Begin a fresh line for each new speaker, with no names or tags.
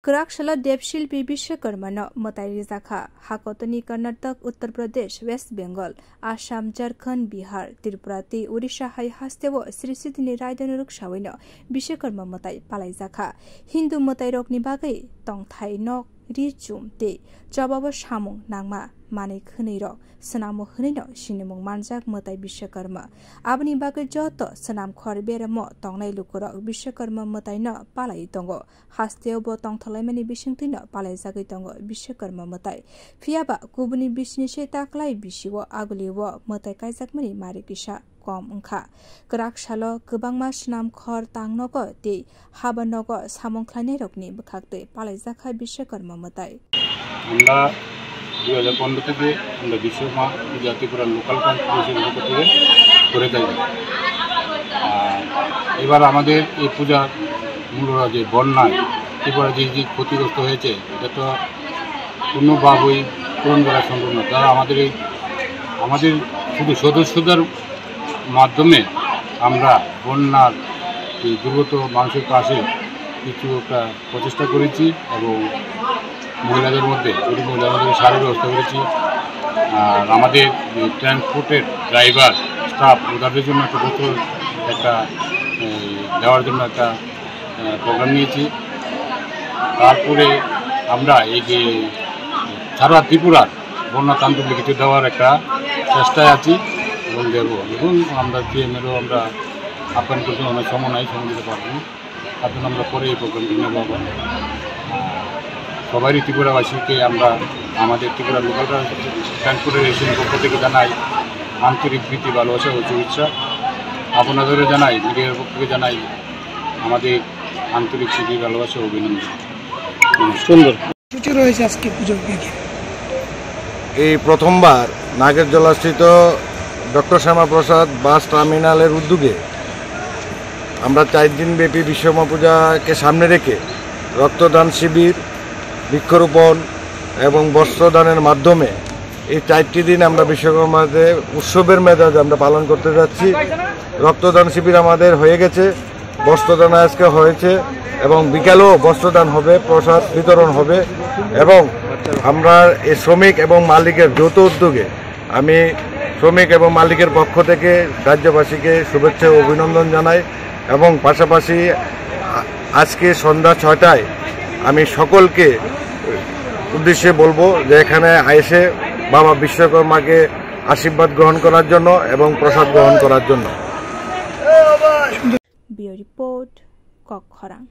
Krakshla देवशिल्पी Vishwakarma न मताई जाखा हाकोतनी Karnataka Uttar Pradesh waste Bengal Assam Jharkhand Bihar Tripura ते Odisha high हास्तेव Shri सिद्धिनी रायदन रुक्सावैन Vishwakarma मताई पालाई जाखा Hindu मताई रोकनी बागै तंगथाई नक रिजुम ते जबाब सामुं नांगमा माने खनै र सनामो खनैनो सिनेमुं मानजाक मताई विश्वकर्मा आबनि बागै जत सनाम खर बेरम तंगनाय लुकर विश्वकर्मा मताई न पालाई दंगो हास्तेव ब तंगथलायमानि बिसिंतिन पालाई जागै दंगो विश्वकर्मा मताई फियाबा गुबुनि बिसिनिसे ताकलाय बिसिव आगुलिव मताई कायजाकमानि मारि किसा कम उंखा ग्राकसाल गोबांमा सनाम खर तांनग ते हाबानग सामंख्लायनाय रकनि बखाकते पालाई जाखा विश्वकर्मा मताई
2015 থেকে আমরা বিশ্বকর্মা পূজা ত্রিপুরা লোকাল কনফারেন্সের পক্ষ থেকে করে থাকি। এবার আমাদের এই পূজা মূলত যে বন্যায় ত্রিপুরা যে ক্ষতিগ্রস্ত হয়েছে এটা তো কোনোভাবেই পূরণ করা সম্ভব না। তারা আমাদের শুধু সদস্যদের মাধ্যমে আমরা বন্যার এই দুর্গত মানুষের পাশে কিছু একটা প্রচেষ্টা করেছি এবং মহিলাদের মধ্যে গরিব মহিলাদের সারের ব্যবস্থা করেছি। আর আমাদের ট্রান্সপোর্টের ড্রাইভার স্টাফ ওদের জন্য একটা বছর একটা দেওয়ার জন্য একটা প্রোগ্রাম নিয়েছি। তারপরে আমরা এই যে সারা ত্রিপুরার বন্যা তান্ত্রিক কিছু দেওয়ার একটা চেষ্টায় আছি এবং দেবো। এবং আমরা সিএমেরও আমরা আহ্বান করছি, অনেক সময় নাই, সময় দিতে পারবো না, তার জন্য আমরা পরে এই প্রোগ্রামটি নেব। সবারই ত্রিপুরাবাসীকে আমরা আমাদের ত্রিপুরা লোকাল ট্রান্সপোর্টের এশিয়ার পক্ষ থেকে জানাই আন্তরিক প্রীতি, ভালোবাসা ও শুভেচ্ছা। আপনাদেরও জানাই, মিডিয়ার পক্ষ থেকে জানাই আমাদের আন্তরিক প্রীতি, ভালোবাসা ও অভিনন্দন।
সুন্দর
রয়েছে আজকে পুজো।
এই প্রথমবার নাগেরজলাস্থিত ডক্টর শ্যামাপ্রসাদ বাস টার্মিনালের উদ্যোগে আমরা 4 দিন ব্যাপী বিশ্বকর্মা পূজাকে সামনে রেখে রক্তদান শিবির, বৃক্ষরোপণ এবং বস্ত্রদানের মাধ্যমে এই 4টি দিন আমরা বিশ্বকর্মাদের উৎসবের মেজাজে আমরা পালন করতে যাচ্ছি। রক্তদান শিবির আমাদের হয়ে গেছে, বস্ত্রদান আজকে হয়েছে এবং বিকালেও বস্ত্রদান হবে, প্রসাদ বিতরণ হবে। এবং আমরা এই শ্রমিক এবং মালিকের যৌথ উদ্যোগে আমি শ্রমিক এবং মালিকের পক্ষ থেকে রাজ্যবাসীকে শুভেচ্ছা ও অভিনন্দন জানাই। এবং পাশাপাশি আজকে সন্ধ্যা 6টায় আমি সকলকে উদ্দেশ্যে বলবো যে এখানে এসে বাবা বিশ্বকর্মাকে আশীর্বাদ গ্রহণ করার জন্য এবং প্রসাদ গ্রহণ করার জন্য।
রিপোর্ট কক্ষরাং।